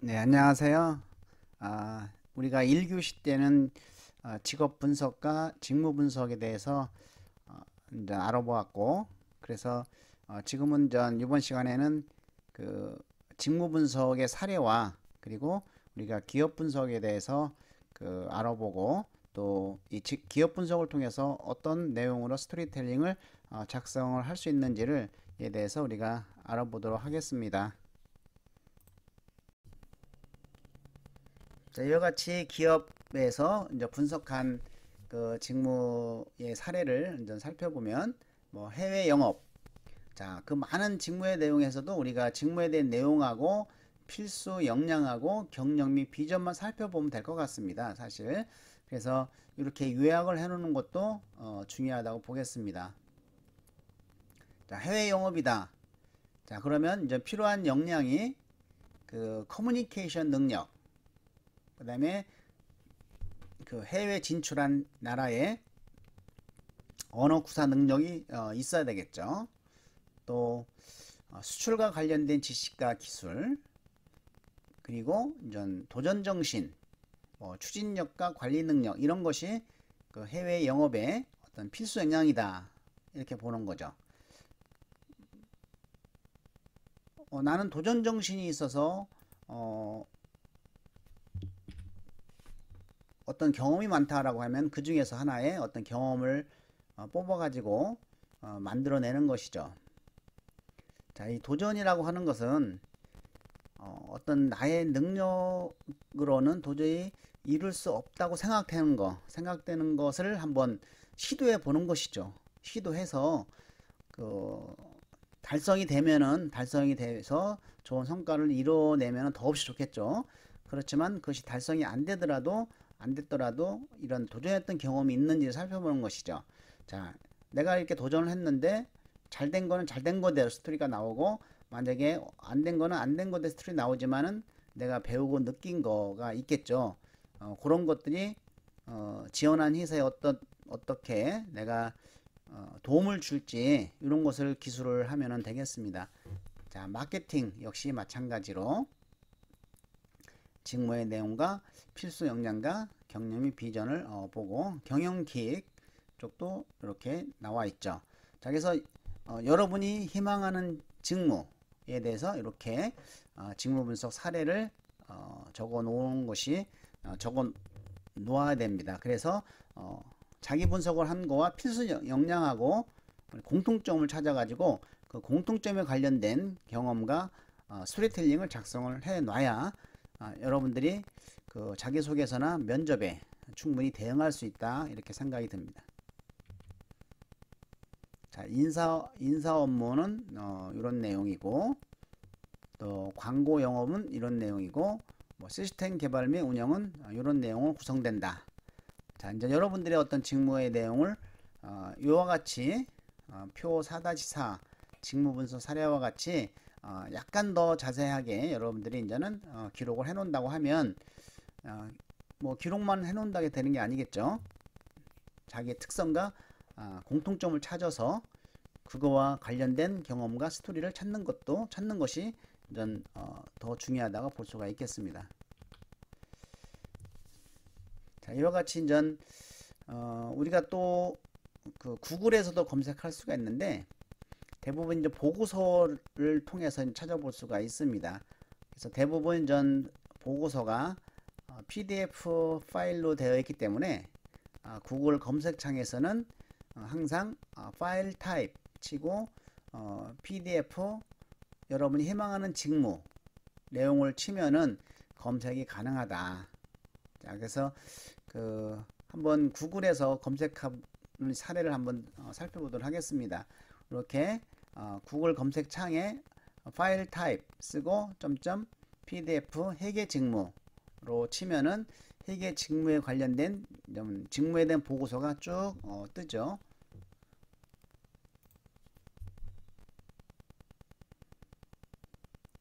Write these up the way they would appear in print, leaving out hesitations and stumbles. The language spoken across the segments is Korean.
네, 안녕하세요. 우리가 1교시 때는 직업 분석과 직무 분석에 대해서 이제 알아보았고, 그래서 지금은 이번 시간에는 그 직무 분석의 사례와 그리고 우리가 기업 분석에 대해서 알아보고 또 이 기업 분석을 통해서 어떤 내용으로 스토리텔링을 작성을 할 수 있는지를 에 대해서 우리가 알아보도록 하겠습니다. 자, 이와 같이 기업에서 이제 분석한 직무의 사례를 이제 살펴보면 뭐 해외 영업, 자, 그 많은 직무의 내용에서도 우리가 직무에 대한 내용하고 필수 역량하고 경력 및 비전만 살펴보면 될 것 같습니다. 사실. 그래서 이렇게 요약을 해놓는 것도 중요하다고 보겠습니다. 자, 해외 영업이다. 자, 그러면 이제 필요한 역량이 커뮤니케이션 능력, 그 다음에 해외 진출한 나라의 언어 구사 능력이 있어야 되겠죠. 또 수출과 관련된 지식과 기술, 그리고 도전 정신, 추진력과 관리 능력 이런 것이 해외 영업의 어떤 필수 역량이다 이렇게 보는 거죠. 나는 도전 정신이 있어서 어떤 경험이 많다라고 하면 그 중에서 하나의 어떤 경험을 뽑아가지고 만들어내는 것이죠. 자, 이 도전이라고 하는 것은 어떤 나의 능력으로는 도저히 이룰 수 없다고 생각되는 것을 한번 시도해 보는 것이죠. 시도해서 그 달성이 돼서 좋은 성과를 이뤄내면 더없이 좋겠죠. 그렇지만 그것이 달성이 안 됐더라도 이런 도전했던 경험이 있는지 살펴보는 것이죠. 자, 내가 이렇게 도전을 했는데 잘 된 거는 잘 된 거대로 스토리가 나오고, 만약에 안 된 거는 안 된 거대로 스토리 나오지만은 내가 배우고 느낀 거가 있겠죠. 그런 것들이 지원한 회사에 어떻게 내가 도움을 줄지 이런 것을 기술을 하면 되겠습니다. 자, 마케팅 역시 마찬가지로 직무의 내용과 필수 역량과 경영 및 비전을 보고 경영기획 쪽도 이렇게 나와 있죠. 자, 그래서 여러분이 희망하는 직무에 대해서 이렇게 직무 분석 사례를 적어 놓은 것이 적어 놓아야 됩니다. 그래서 자기 분석을 한 거와 필수 역량하고 공통점을 찾아가지고 그 공통점에 관련된 경험과 스토리텔링을 작성을 해 놔야 여러분들이 그 자기소개서나 면접에 충분히 대응할 수 있다 이렇게 생각이 듭니다. 자, 인사 업무는 이런 내용이고, 또 광고 영업은 이런 내용이고, 뭐 시스템 개발 및 운영은 이런 내용으로 구성된다. 자, 이제 여러분들의 어떤 직무의 내용을 이와 같이 표 4-4 직무 분석 사례와 같이 약간 더 자세하게 여러분들이 이제는 기록을 해 놓는다고 하면 뭐 기록만 해 놓는다게 되는 게 아니겠죠. 자기의 특성과 공통점을 찾아서 그거와 관련된 경험과 스토리를 찾는 것이 더 중요하다고 볼 수가 있겠습니다. 자, 이와 같이 우리가 또 그 구글에서도 검색할 수가 있는데 대부분 이제 보고서를 통해서 찾아볼 수가 있습니다. 그래서 대부분 보고서가 PDF 파일로 되어 있기 때문에 구글 검색창에서는 항상 파일 타입 치고 PDF 여러분이 희망하는 직무 내용을 치면은 검색이 가능하다. 자, 그래서 한번 구글에서 검색한 사례를 한번 살펴보도록 하겠습니다. 이렇게 구글 검색창에 파일 타입 쓰고 점점 PDF 회계 직무로 치면은 회계 직무에 관련된 직무에 대한 보고서가 쭉 뜨죠.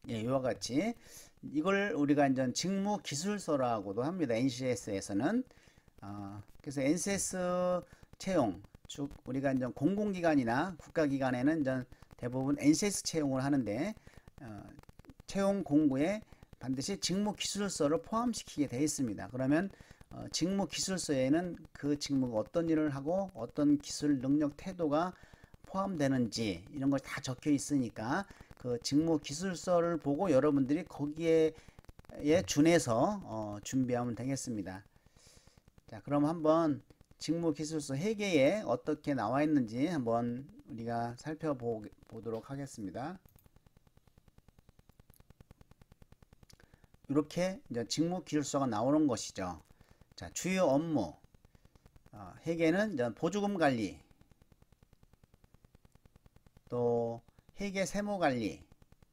예, 이와 같이 이걸 우리가 이제 직무 기술서라고도 합니다. NCS에서는 그래서 NCS 채용, 즉 우리가 이제 공공기관이나 국가기관에는 이제 대부분 NCS 채용을 하는데 채용 공고에 반드시 직무기술서를 포함시키게 되어 있습니다. 그러면 직무기술서에는 그 직무가 어떤 일을 하고 어떤 기술 능력 태도가 포함되는지 이런 걸 다 적혀 있으니까 그 직무기술서를 보고 여러분들이 거기에 준해서 준비하면 되겠습니다. 자, 그럼 한번 직무기술서 회계에 어떻게 나와 있는지 한번 우리가 살펴보도록 하겠습니다. 이렇게 이제 직무기술서가 나오는 것이죠. 자, 주요 업무, 회계는 이제 보조금 관리, 또 회계 세무 관리,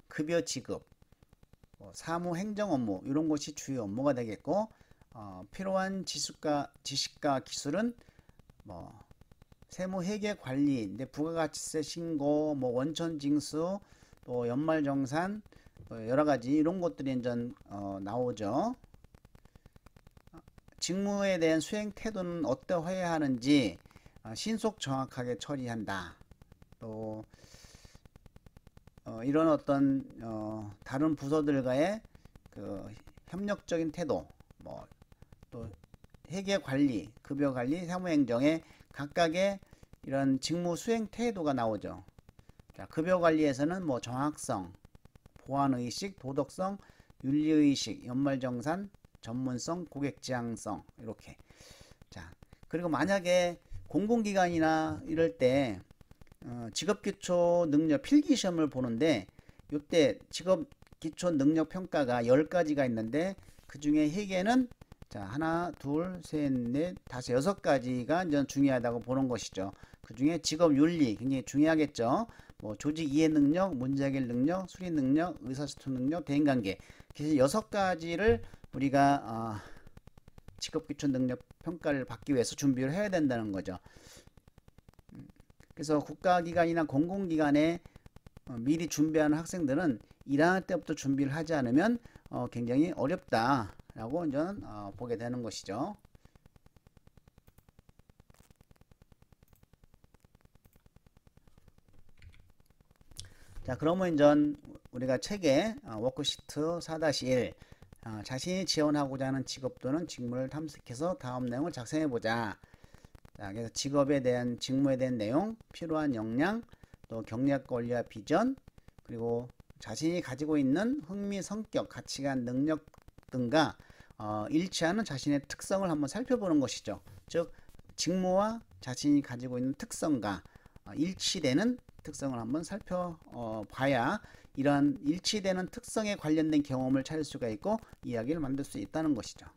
급여 지급, 사무 행정 업무 이런 것이 주요 업무가 되겠고, 필요한 지식과 기술은 세무 회계 관리, 부가가치세 신고, 원천 징수, 또 연말정산, 여러 가지 이런 것들이 이제 나오죠. 직무에 대한 수행 태도는 어떠해야 하는지 신속 정확하게 처리한다. 또 이런 어떤 다른 부서들과의 그 협력적인 태도, 또 회계 관리, 급여 관리, 사무행정의 각각의 이런 직무 수행 태도가 나오죠. 자, 급여 관리에서는 정확성, 보안의식, 도덕성, 윤리의식, 연말정산, 전문성, 고객지향성 이렇게. 자, 그리고 만약에 공공기관이나 이럴 때 직업기초 능력 필기시험을 보는데 이때 직업기초 능력 평가가 10가지가 있는데 그 중에 회계는 자, 하나, 둘, 셋, 넷, 다섯, 6가지가 이제 중요하다고 보는 것이죠. 그 중에 직업윤리 굉장히 중요하겠죠. 조직 이해 능력, 문제 해결 능력, 수리 능력, 의사소통 능력, 대인관계. 그래서 6가지를 우리가 직업기초 능력 평가를 받기 위해서 준비를 해야 된다는 거죠. 그래서 국가기관이나 공공기관에 미리 준비하는 학생들은 1학년 때부터 준비를 하지 않으면 굉장히 어렵다라고 이제 보게 되는 것이죠. 자, 그러면 이제 우리가 책에 워크시트 4-1 자신이 지원하고자 하는 직업 또는 직무를 탐색해서 다음 내용을 작성해 보자. 자, 그래서 직업에 대한 직무에 대한 내용, 필요한 역량, 또 경력 권리와 비전, 그리고 자신이 가지고 있는 흥미, 성격, 가치관, 능력 등과 일치하는 자신의 특성을 한번 살펴보는 것이죠. 즉 직무와 자신이 가지고 있는 특성과 일치되는 특성을 한번 살펴봐야 이러한 일치되는 특성에 관련된 경험을 찾을 수가 있고 이야기를 만들 수 있다는 것이죠.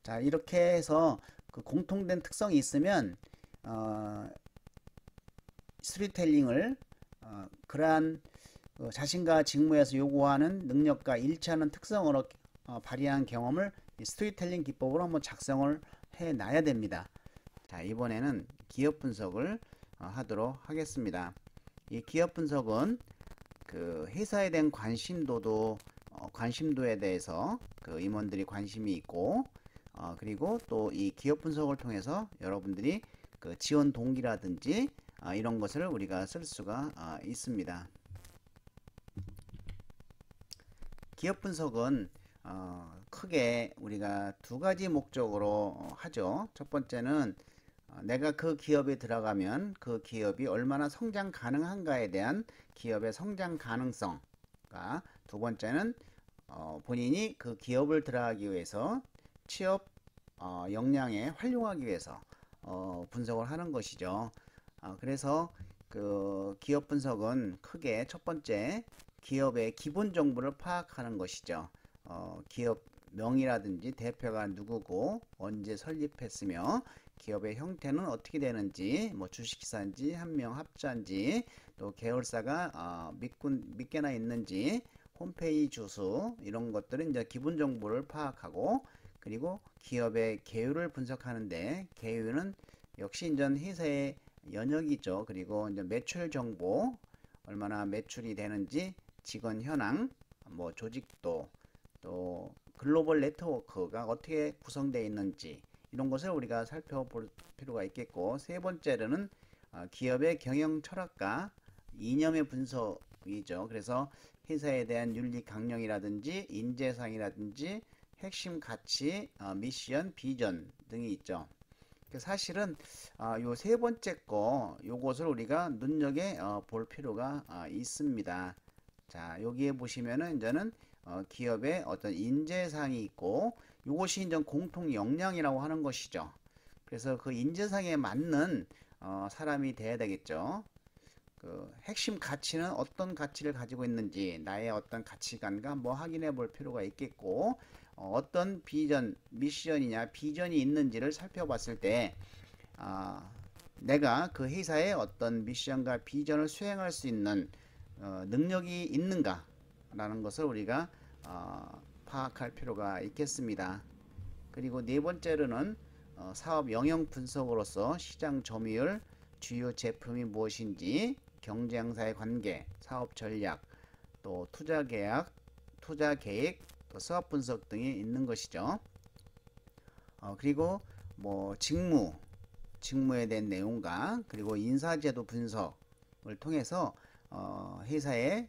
자, 이렇게 해서 그 공통된 특성이 있으면 스토리텔링을 그러한 자신과 직무에서 요구하는 능력과 일치하는 특성으로 발휘한 경험을 스토리텔링 기법으로 한번 작성을 해 놔야 됩니다. 자, 이번에는 기업 분석을 하도록 하겠습니다. 이 기업 분석은 그 회사에 대한 관심도에 대해서 그 임원들이 관심이 있고 그리고 또 이 기업 분석을 통해서 여러분들이 그 지원 동기라든지 이런 것을 우리가 쓸 수가 있습니다. 기업 분석은 크게 우리가 2가지 목적으로 하죠. 첫 번째는 내가 그 기업에 들어가면 그 기업이 얼마나 성장 가능한가에 대한 기업의 성장 가능성과, 두 번째는 본인이 그 기업을 들어가기 위해서 취업 역량에 활용하기 위해서 분석을 하는 것이죠. 그래서 그 기업 분석은 크게 첫 번째 기업의 기본 정보를 파악하는 것이죠. 기업 명이라든지 대표가 누구고 언제 설립했으며 기업의 형태는 어떻게 되는지, 주식회사인지 한명합자인지, 또 계열사가 몇 개나 있는지, 홈페이지 주소 이런 것들은 이제 기본 정보를 파악하고, 그리고 기업의 계율을 분석하는데 계율은 역시 이제 회사의 연역이죠. 그리고 이제 매출 정보, 얼마나 매출이 되는지, 직원 현황, 조직도, 또 글로벌 네트워크가 어떻게 구성되어 있는지 이런 것을 우리가 살펴볼 필요가 있겠고, 세 번째로는 기업의 경영 철학과 이념의 분석이죠. 그래서 회사에 대한 윤리 강령이라든지 인재상이라든지 핵심 가치, 미션, 비전 등이 있죠. 사실은 요 세 번째 거 요것을 우리가 눈여겨 볼 필요가 있습니다. 자, 여기에 보시면은 이제는 기업의 어떤 인재상이 있고 요것이 이제 공통 역량이라고 하는 것이죠. 그래서 그 인재상에 맞는 사람이 돼야 되겠죠. 그 핵심 가치는 어떤 가치를 가지고 있는지 나의 어떤 가치관과 뭐 확인해 볼 필요가 있겠고 어떤 비전, 미션이냐 비전이 있는지를 살펴봤을 때 내가 그 회사의 어떤 미션과 비전을 수행할 수 있는 능력이 있는가 라는 것을 우리가 파악할 필요가 있겠습니다. 그리고 네 번째로는 사업 영역 분석으로서 시장 점유율, 주요 제품이 무엇인지, 경쟁사의 관계, 사업 전략, 또 투자 계약, 투자 계획, 또 사업 분석 등이 있는 것이죠. 그리고 뭐 직무에 대한 내용과 그리고 인사제도 분석을 통해서 회사의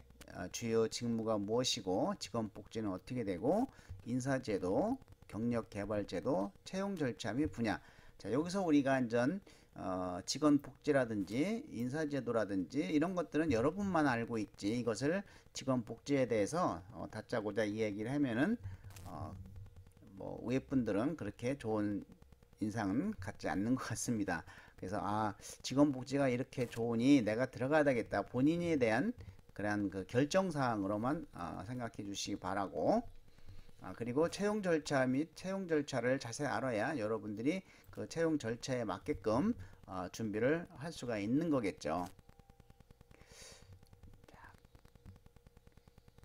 주요 직무가 무엇이고 직원 복지는 어떻게 되고 인사제도, 경력개발제도, 채용 절차 및 분야. 자, 여기서 우리가 이전 직원 복지라든지 인사제도라든지 이런 것들은 여러분만 알고 있지 이것을 직원 복지에 대해서 다짜고짜 이야기를 하면은 뭐 위에 분들은 그렇게 좋은 인상은 갖지 않는 것 같습니다. 그래서 직원 복지가 이렇게 좋으니 내가 들어가야 되겠다 본인에 대한 그런 그 결정 사항으로만 생각해 주시기 바라고 그리고 채용 절차 및 채용 절차를 자세히 알아야 여러분들이 그 채용 절차에 맞게끔 준비를 할 수가 있는 거겠죠.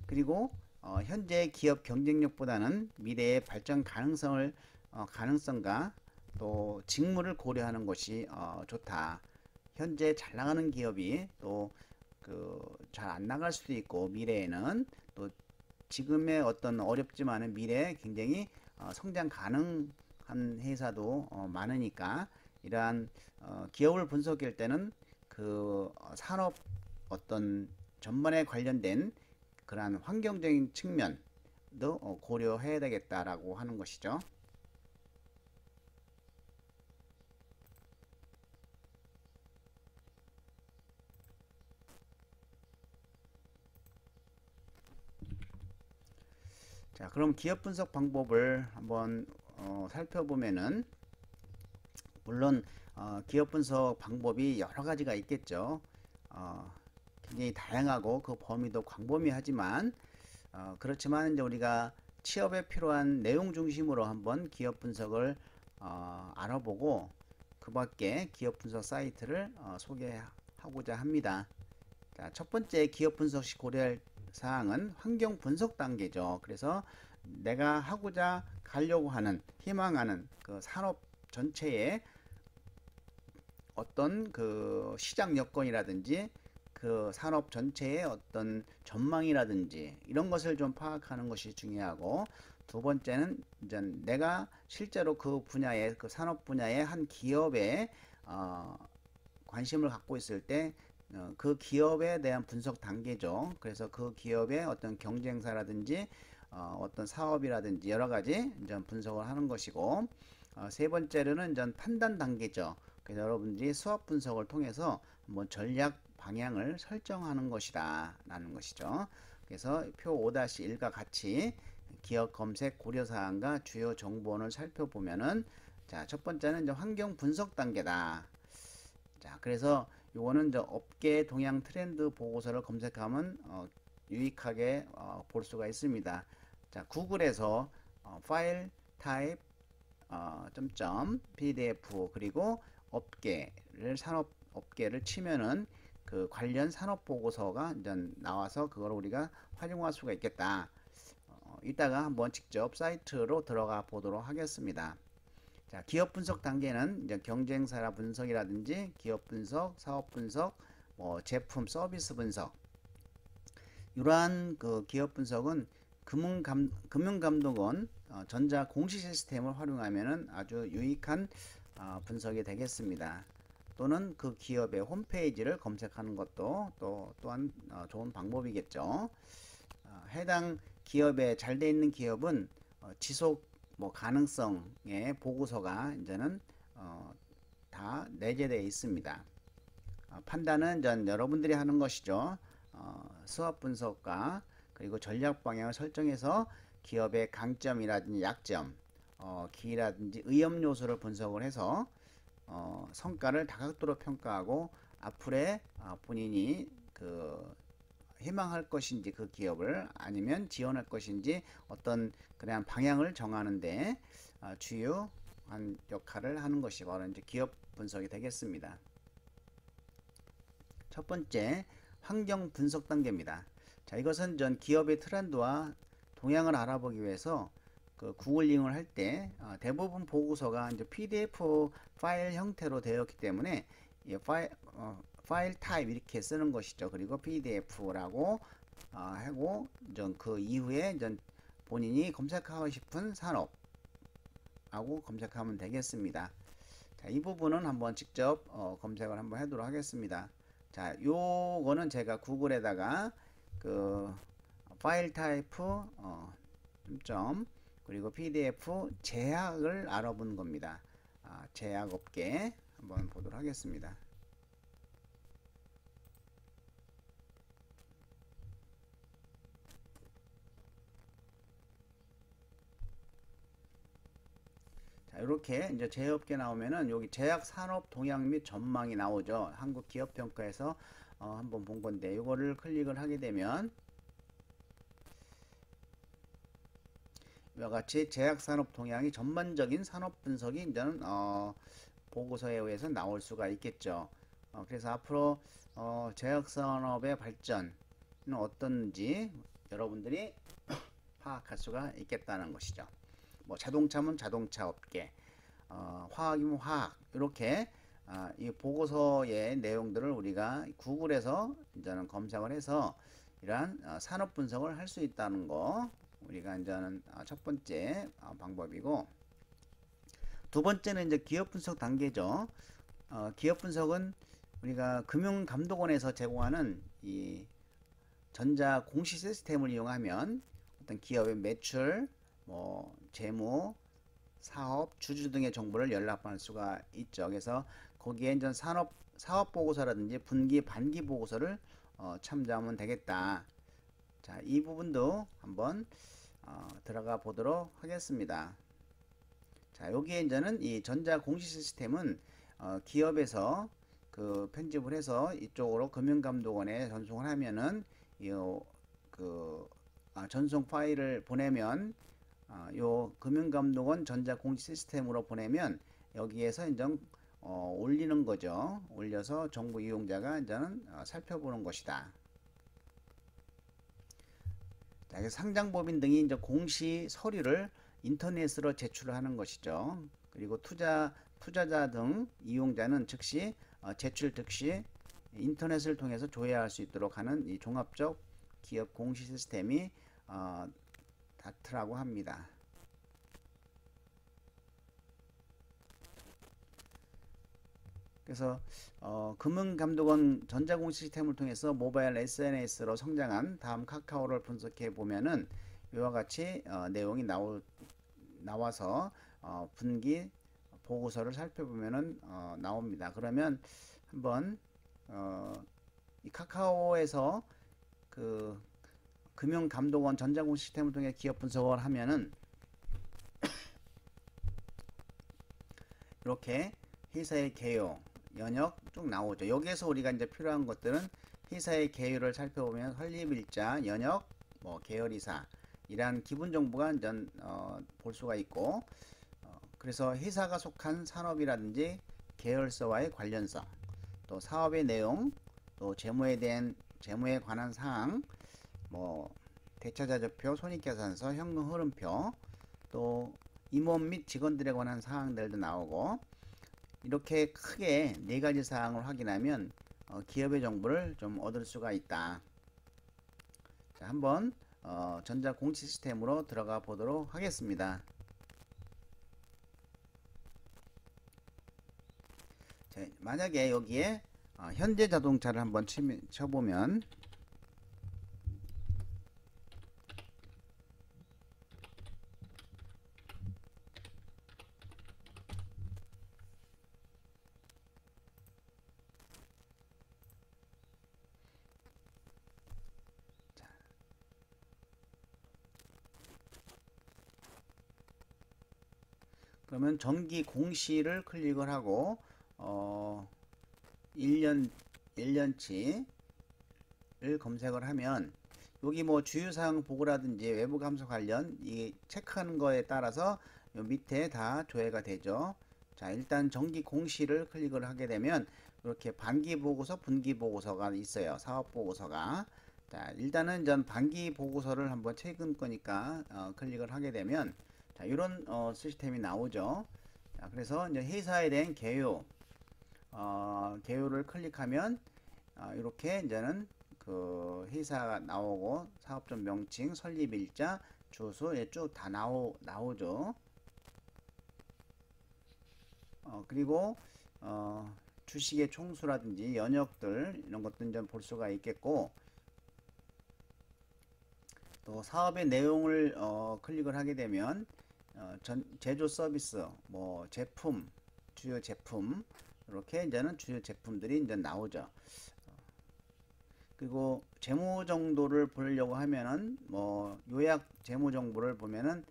그리고 현재 기업 경쟁력보다는 미래의 발전 가능성과 또 직무를 고려하는 것이 좋다. 현재 잘 나가는 기업이 또 잘 안 나갈 수도 있고 미래에는 또 지금의 어떤 어렵지만은 미래에 굉장히 성장 가능한 회사도 많으니까 이러한 기업을 분석할 때는 그 산업 어떤 전반에 관련된 그러한 환경적인 측면도 고려해야 되겠다라고 하는 것이죠. 자, 그럼 기업 분석 방법을 한번 살펴보면은 물론 기업 분석 방법이 여러 가지가 있겠죠. 굉장히 다양하고 그 범위도 광범위하지만 그렇지만 이제 우리가 취업에 필요한 내용 중심으로 한번 기업 분석을 알아보고 그 밖에 기업 분석 사이트를 소개하고자 합니다. 자, 첫 번째 기업 분석 시 고려할 사항은 환경 분석 단계죠. 그래서 내가 하고자 가려고 하는 희망하는 그 산업 전체의 어떤 그 시장 여건이라든지 그 산업 전체의 어떤 전망이라든지 이런 것을 좀 파악하는 것이 중요하고 두 번째는 이제 내가 실제로 그 분야의 그 산업 분야의 한 기업에 관심을 갖고 있을 때 그 기업에 대한 분석 단계죠. 그래서 그 기업의 어떤 경쟁사라든지 어떤 사업이라든지 여러 가지 이제 분석을 하는 것이고 세 번째로는 이제 판단 단계죠. 그래서 여러분들이 수학 분석을 통해서 뭐 전략 방향을 설정하는 것이다 라는 것이죠. 그래서 표 5-1과 같이 기업 검색 고려사항과 주요 정보원을 살펴보면은 자, 첫 번째는 이제 환경 분석 단계다. 자, 그래서 요거는 이제 업계 동향 트렌드 보고서를 검색하면 유익하게 볼 수가 있습니다. 자, 구글에서 파일 타입 점점 pdf 그리고 업계를 산업 업계를 치면은 그 관련 산업 보고서가 이제 나와서 그걸 우리가 활용할 수가 있겠다. 이따가 한번 직접 사이트로 들어가 보도록 하겠습니다. 자, 기업 분석 단계는 이제 경쟁사 분석이라든지 기업 분석, 사업 분석, 뭐 제품 서비스 분석. 이러한 그 기업 분석은 금융감독원 전자 공시 시스템을 활용하면은 아주 유익한 분석이 되겠습니다. 또는 그 기업의 홈페이지를 검색하는 것도 또한 좋은 방법이겠죠. 해당 기업에 잘 돼 있는 기업은 지속 뭐 가능성의 보고서가 이제는 다 내재되어 있습니다. 판단은 전 여러분들이 하는 것이죠. 수업 분석과 그리고 전략 방향을 설정해서 기업의 강점이라든지 약점, 기라든지 위험 요소를 분석을 해서 성과를 다각도로 평가하고 앞으로의 본인이 희망할 것인지 그 기업을 아니면 지원할 것인지 어떤 그냥 방향을 정하는데 주요한 역할을 하는 것이 바로 이제 기업 분석이 되겠습니다. 첫 번째, 환경 분석 단계입니다. 자, 이것은 전 기업의 트렌드와 동향을 알아보기 위해서 구글링을 할 때 대부분 보고서가 이제 PDF 파일 형태로 되었기 때문에 이 파일 타입 이렇게 쓰는 것이죠. 그리고 PDF라고 하고 그 이후에 본인이 검색하고 싶은 산업하고 검색하면 되겠습니다. 자, 이 부분은 한번 직접 검색을 한번 하도록 하겠습니다. 자, 요거는 제가 구글에다가 파일 타입 점 그리고 PDF 제약을 알아본 겁니다. 제약업계 한번 보도록 하겠습니다. 자, 이렇게 이제 제약업계 나오면은 여기 제약 산업 동향 및 전망이 나오죠. 한국 기업 평가에서 한번 본 건데 이거를 클릭을 하게 되면 이와 같이 제약산업 동향이 전반적인 산업 분석이 이제는 보고서에 의해서 나올 수가 있겠죠. 그래서 앞으로 제약산업의 발전은 어떤지 여러분들이 파악할 수가 있겠다는 것이죠. 뭐 자동차면 자동차 업계, 화학이면 화학 이렇게 이 보고서의 내용들을 우리가 구글에서 이제는 검색을 해서 이러한 산업 분석을 할 수 있다는 거 우리가 이제는 첫 번째 방법이고 두 번째는 이제 기업 분석 단계죠. 기업 분석은 우리가 금융감독원에서 제공하는 이 전자 공시 시스템을 이용하면 어떤 기업의 매출, 뭐 재무, 사업, 주주 등의 정보를 열람할 수가 있죠. 그래서 거기에 이제 사업 보고서라든지 분기, 반기 보고서를 참조하면 되겠다. 자, 이 부분도 한번 들어가 보도록 하겠습니다. 자, 여기에 이제는 이 전자 공시 시스템은 기업에서 편집을 해서 이쪽으로 금융감독원에 전송을 하면은 전송 파일을 보내면 요 금융감독원 전자 공시 시스템으로 보내면 여기에서 이제 올리는 거죠. 올려서 정부 이용자가 이제는 살펴보는 것이다. 자, 상장법인 등이 이제 공시 서류를 인터넷으로 제출을 하는 것이죠. 그리고 투자자 등 이용자는 즉시 제출 즉시 인터넷을 통해서 조회할 수 있도록 하는 이 종합적 기업 공시 시스템이 다트라고 합니다. 그래서 금융감독원 전자공시 시스템을 통해서 모바일 SNS로 성장한 다음 카카오를 분석해 보면은 이와 같이 내용이 나와서 분기 보고서를 살펴보면은 나옵니다. 그러면 한번 이 카카오에서 금융감독원 전자공시 시스템을 통해 기업 분석을 하면은 이렇게 회사의 개요, 연역 쭉 나오죠. 여기에서 우리가 이제 필요한 것들은 회사의 개요를 살펴보면 설립일자, 연역, 뭐 계열이사 이러한 기본 정보가 이제 볼 수가 있고 그래서 회사가 속한 산업이라든지 계열서와의 관련성, 또 사업의 내용, 또 재무에 관한 사항, 뭐 대차자료표, 손익계산서, 현금 흐름표, 또 임원 및 직원들에 관한 사항들도 나오고 이렇게 크게 네 가지 사항을 확인하면 기업의 정보를 좀 얻을 수가 있다. 자, 한번 전자 공시 시스템으로 들어가 보도록 하겠습니다. 자, 만약에 여기에 현대 자동차를 한번 쳐보면 그러면 전기 공시를 클릭을 하고 1년 1년치를 검색을 하면 여기 뭐 주유사항 보고라든지 외부 감소 관련 이 체크하는 거에 따라서 요 밑에 다 조회가 되죠. 자, 일단 전기 공시를 클릭을 하게 되면 이렇게 반기 보고서, 분기 보고서가 있어요. 사업 보고서가. 자, 일단은 전 반기 보고서를 한번 최근 거니까 클릭을 하게 되면 자, 이런 시스템이 나오죠. 자, 그래서 이제 회사에 대한 개요를 클릭하면 이렇게 이제는 그 회사가 나오고 사업점 명칭, 설립일자, 주소 쭉 다 나오죠. 그리고 주식의 총수라든지 연역들 이런 것도 이제 볼 수가 있겠고 또 사업의 내용을 클릭을 하게 되면 제조 서비스, 뭐 제품, 주요 제품 이렇게 이제는 주요 제품들이 이제 나오죠. 그리고 재무 정도를 보려고 하면은 뭐 요약 재무 정보를 보면은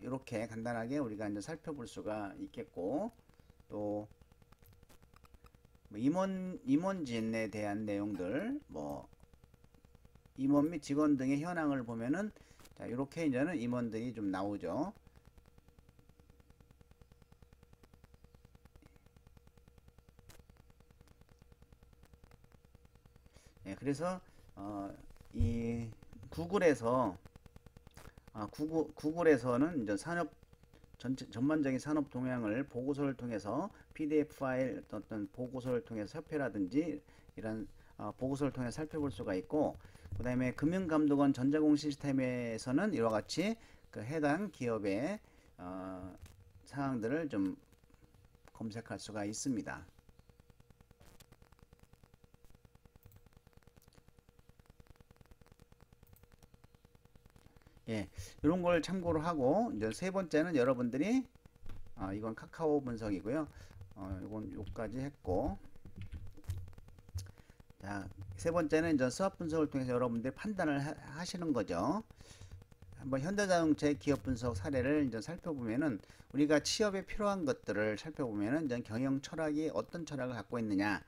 이렇게 간단하게 우리가 이제 살펴볼 수가 있겠고 또 뭐 임원진에 대한 내용들 뭐 임원 및 직원 등의 현황을 보면은 자 이렇게 이제는 임원들이 좀 나오죠. 예, 그래서 이 구글에서 구글에서는 이제 전반적인 산업 동향을 보고서를 통해서 PDF 파일 어떤 보고서를 통해서 협회라든지 이런 보고서를 통해 살펴볼 수가 있고 그 다음에 금융감독원 전자공 시스템에서는 이와 같이 그 해당 기업의 사항들을 좀 검색할 수가 있습니다. 예, 이런 걸 참고로 하고 이제 세 번째는 여러분들이 이건 카카오 분석이고요. 이건 요까지 했고 자, 세 번째는 이제 수학 분석을 통해서 여러분들이 판단을 하시는 거죠. 한번 현대자동차의 기업 분석 사례를 이제 살펴보면은 우리가 취업에 필요한 것들을 살펴보면은 이제 경영 철학이 어떤 철학을 갖고 있느냐,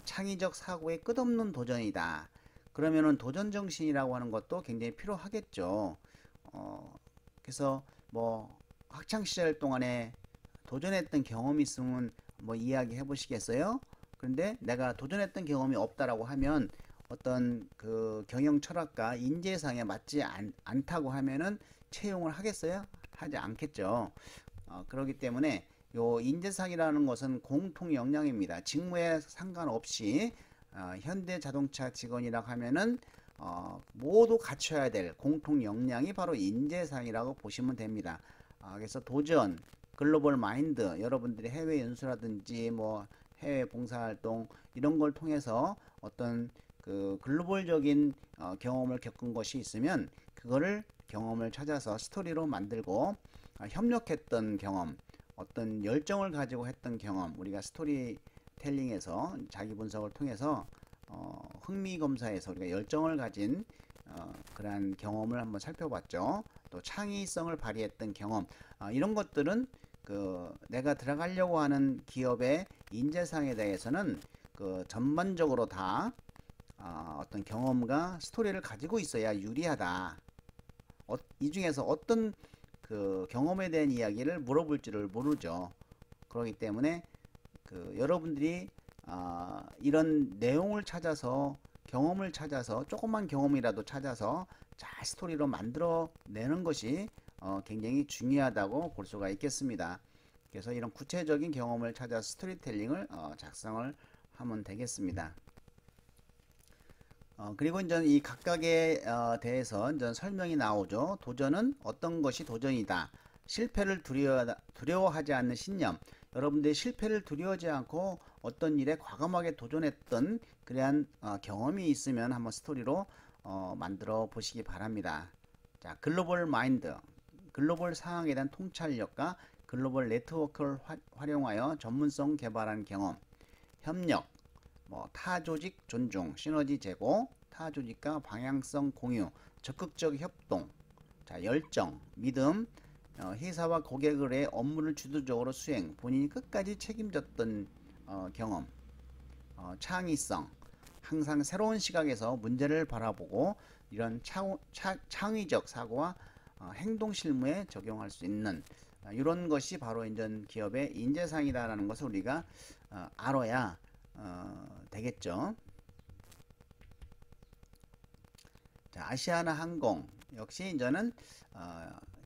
창의적 사고의 끝없는 도전이다. 그러면은 도전 정신이라고 하는 것도 굉장히 필요하겠죠. 그래서 뭐 학창 시절 동안에 도전했던 경험이 있으면 뭐 이야기 해보시겠어요? 그런데 내가 도전했던 경험이 없다라고 하면 어떤 그 경영 철학과 인재상에 맞지 않다고 하면은 채용을 하겠어요? 하지 않겠죠. 그렇기 때문에 요 인재상이라는 것은 공통 역량입니다. 직무에 상관없이 현대자동차 직원이라고 하면은 모두 갖춰야 될 공통 역량이 바로 인재상이라고 보시면 됩니다. 그래서 도전, 글로벌 마인드, 여러분들이 해외 연수라든지 뭐 해외 봉사활동 이런 걸 통해서 어떤 그 글로벌적인 경험을 겪은 것이 있으면 그거를 경험을 찾아서 스토리로 만들고 협력했던 경험, 어떤 열정을 가지고 했던 경험, 우리가 스토리텔링에서 자기 분석을 통해서 흥미 검사에서 우리가 열정을 가진 그러한 경험을 한번 살펴봤죠. 또 창의성을 발휘했던 경험, 이런 것들은 그 내가 들어가려고 하는 기업의 인재상에 대해서는 그 전반적으로 다 어떤 경험과 스토리를 가지고 있어야 유리하다. 이 중에서 어떤 그 경험에 대한 이야기를 물어볼지를 모르죠. 그렇기 때문에 그 여러분들이 이런 내용을 찾아서 경험을 찾아서 조그만 경험이라도 찾아서 잘 스토리로 만들어 내는 것이 굉장히 중요하다고 볼 수가 있겠습니다. 그래서 이런 구체적인 경험을 찾아 스토리텔링을 작성을 하면 되겠습니다. 그리고 이제 이 각각에 대해서 이제 설명이 나오죠. 도전은 어떤 것이 도전이다. 실패를 두려워하지 않는 신념. 여러분들이 실패를 두려워하지 않고 어떤 일에 과감하게 도전했던 그러한 경험이 있으면 한번 스토리로 만들어 보시기 바랍니다. 자, 글로벌 마인드. 글로벌 상황에 대한 통찰력과 글로벌 네트워크를 활용하여 전문성 개발한 경험. 협력. 뭐 타조직 존중, 시너지 제고, 타조직과 방향성 공유, 적극적 협동, 자 열정, 믿음, 회사와 고객의 업무를 주도적으로 수행, 본인이 끝까지 책임졌던 경험, 창의성, 항상 새로운 시각에서 문제를 바라보고 이런 창의적 사고와 행동 실무에 적용할 수 있는 이런 것이 바로 이제 기업의 인재상이다라는 것을 우리가 알아야 되겠죠. 자, 아시아나 항공 역시 이제는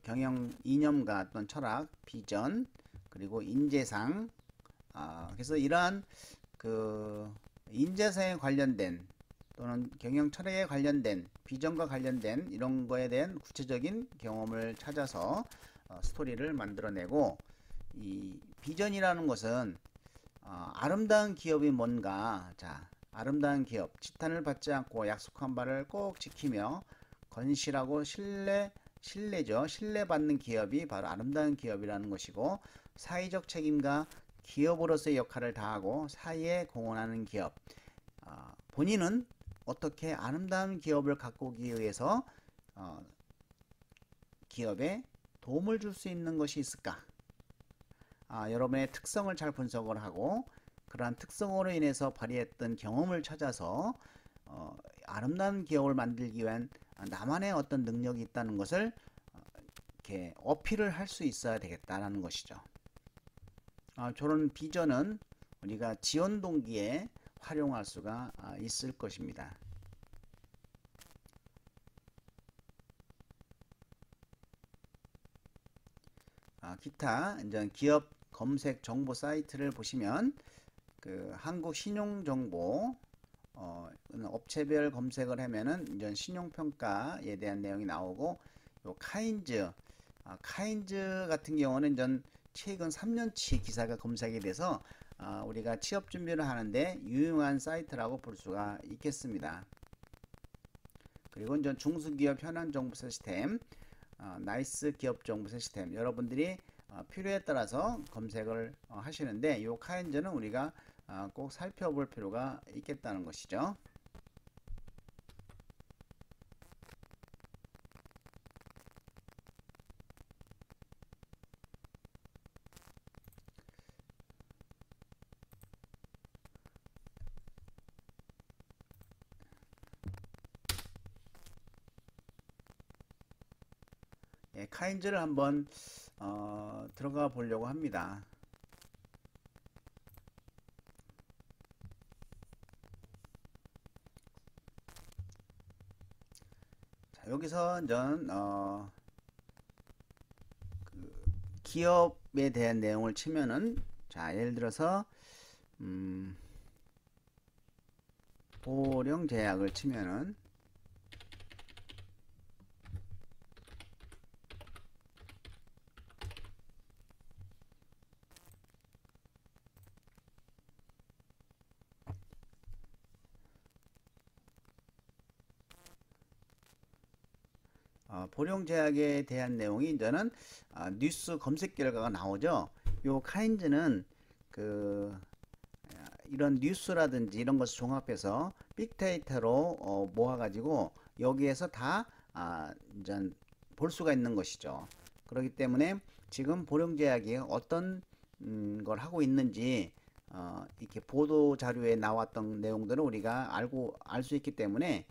경영 이념과 어떤 철학, 비전, 그리고 인재상, 그래서 이러한 그 인재상에 관련된 또는 경영 철학에 관련된 비전과 관련된 이런 거에 대한 구체적인 경험을 찾아서 스토리를 만들어내고, 이 비전이라는 것은 아름다운 기업이 뭔가, 자, 아름다운 기업, 지탄을 받지 않고 약속한 바를 꼭 지키며 건실하고 신뢰죠. 신뢰받는 기업이 바로 아름다운 기업이라는 것이고, 사회적 책임과 기업으로서의 역할을 다하고 사회에 공헌하는 기업. 본인은 어떻게 아름다운 기업을 가꾸기 위해서 기업에 도움을 줄 수 있는 것이 있을까? 여러분의 특성을 잘 분석을 하고 그러한 특성으로 인해서 발휘했던 경험을 찾아서 아름다운 기업을 만들기 위한 나만의 어떤 능력이 있다는 것을 이렇게 어필을 할 수 있어야 되겠다라는 것이죠. 저런 비전은 우리가 지원 동기에 활용할 수가 있을 것입니다. 기타 이제 기업 검색 정보 사이트를 보시면 그 한국 신용정보 업체별 검색을 하면은 이제 신용평가에 대한 내용이 나오고, 요 카인즈 같은 경우는 이제 최근 3년치 기사가 검색이 돼서 우리가 취업 준비를 하는데 유용한 사이트라고 볼 수가 있겠습니다. 그리고 이제 중소기업 현황 정보 시스템, 나이스 기업 정보 시스템, 여러분들이 필요에 따라서 검색을 하시는데 이 카인즈는 우리가 꼭 살펴볼 필요가 있겠다는 것이죠. 예, 카인즈를 한번 들어가 보려고 합니다. 자, 여기서 전 기업에 대한 내용을 치면은, 자, 예를 들어서 보령제약을 치면은, 보령제약에 대한 내용이 이제는 뉴스 검색 결과가 나오죠. 요 카인즈는 그 이런 뉴스라든지 이런 것을 종합해서 빅데이터로 모아가지고 여기에서 다 이제 볼 수가 있는 것이죠. 그렇기 때문에 지금 보령제약이 어떤 걸 하고 있는지 이렇게 보도 자료에 나왔던 내용들을 우리가 알 수 있기 때문에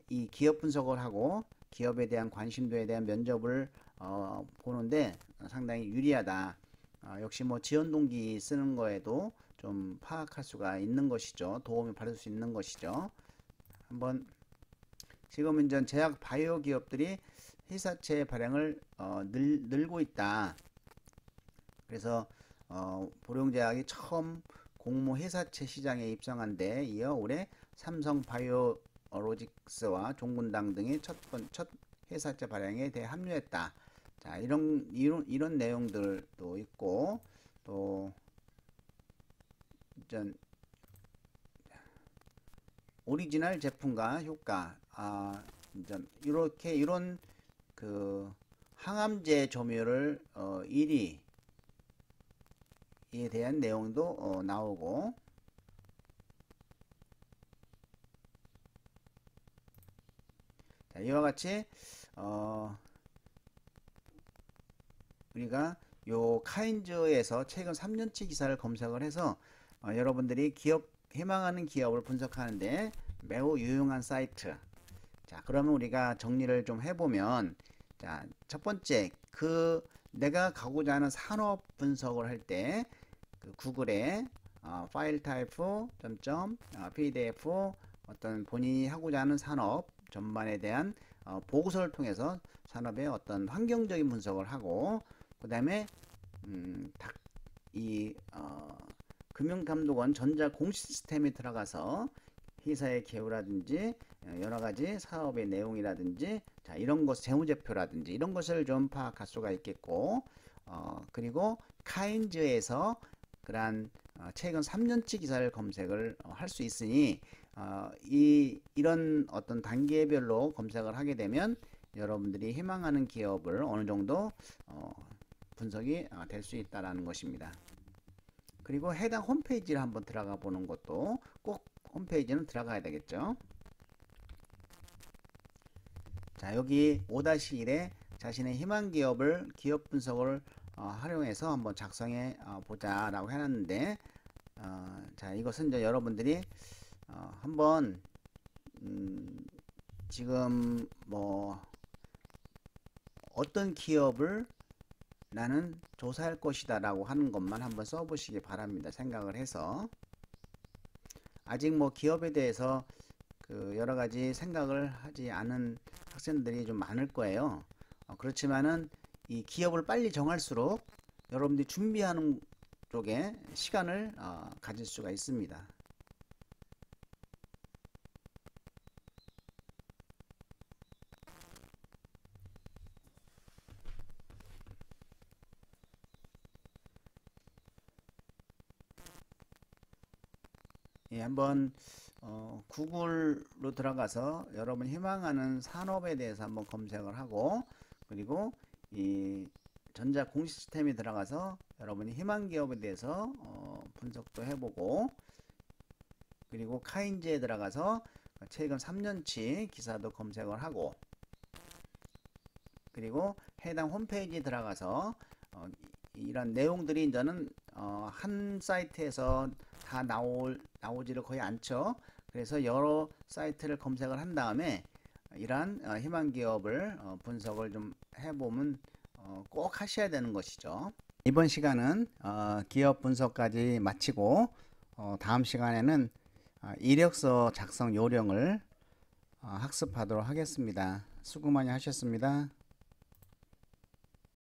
이 기업 분석을 하고 기업에 대한 관심도에 대한 면접을 보는데 상당히 유리하다. 역시 뭐 지원 동기 쓰는 거에도 좀 파악할 수가 있는 것이죠. 도움을 받을 수 있는 것이죠. 한번 지금 이제 제약 바이오 기업들이 회사채 발행을 늘고 있다. 그래서 보령제약이 처음 공모 회사채 시장에 입성한 데 이어 올해 삼성 바이오로직스와 종군당 등의 첫 회사채 발행에 대합류했다. 자, 이런 내용들도 있고, 또 이전 오리지널 제품과 효과, 이런 그 항암제 조미료를 1위에 대한 내용도 나오고, 자, 이와 같이 우리가 요 카인즈에서 최근 3년치 기사를 검색을 해서 여러분들이 희망하는 기업을 분석하는데 매우 유용한 사이트. 자, 그러면 우리가 정리를 좀 해보면, 자, 첫 번째, 내가 가고자 하는 산업 분석을 할 때, 구글에 파일 타입 pdf 어떤 본인이 하고자 하는 산업 전반에 대한 보고서를 통해서 산업의 어떤 환경적인 분석을 하고, 그 다음에 금융감독원 전자 공시 시스템에 들어가서 회사의 개요라든지 여러 가지 사업의 내용이라든지 자, 이런 것 재무제표라든지 이런 것을 좀 파악할 수가 있겠고, 그리고 카인즈에서 그러한 최근 3년치 기사를 검색을 할 수 있으니 이런 어떤 단계별로 검색을 하게 되면 여러분들이 희망하는 기업을 어느 정도 분석이 될 수 있다라는 것입니다. 그리고 해당 홈페이지를 한번 들어가 보는 것도 꼭 홈페이지는 들어가야 되겠죠. 자, 여기 5-1에 자신의 희망 기업을 기업 분석을 활용해서 한번 작성해 보자 라고 해놨는데, 자, 이것은 이제 여러분들이 한번 지금 뭐 어떤 기업을 나는 조사할 것이다 라고 하는 것만 한번 써보시기 바랍니다. 생각을 해서. 아직 뭐 기업에 대해서 여러 가지 생각을 하지 않은 학생들이 좀 많을 거예요. 그렇지만은 이 기업을 빨리 정할수록 여러분들이 준비하는 쪽에 시간을 가질 수가 있습니다. 예, 한번 구글로 들어가서 여러분 희망하는 산업에 대해서 한번 검색을 하고, 그리고 이 전자 공시 시스템에 들어가서 여러분이 희망 기업에 대해서 분석도 해보고, 그리고 카인즈에 들어가서 최근 3년치 기사도 검색을 하고, 그리고 해당 홈페이지에 들어가서 이런 내용들이 이제는 한 사이트에서 다 나오지를 거의 않죠. 그래서 여러 사이트를 검색을 한 다음에 이러한 희망 기업을 분석을 좀 해보면 꼭 하셔야 되는 것이죠. 이번 시간은 기업 분석까지 마치고 다음 시간에는 이력서 작성 요령을 학습하도록 하겠습니다. 수고 많이 하셨습니다.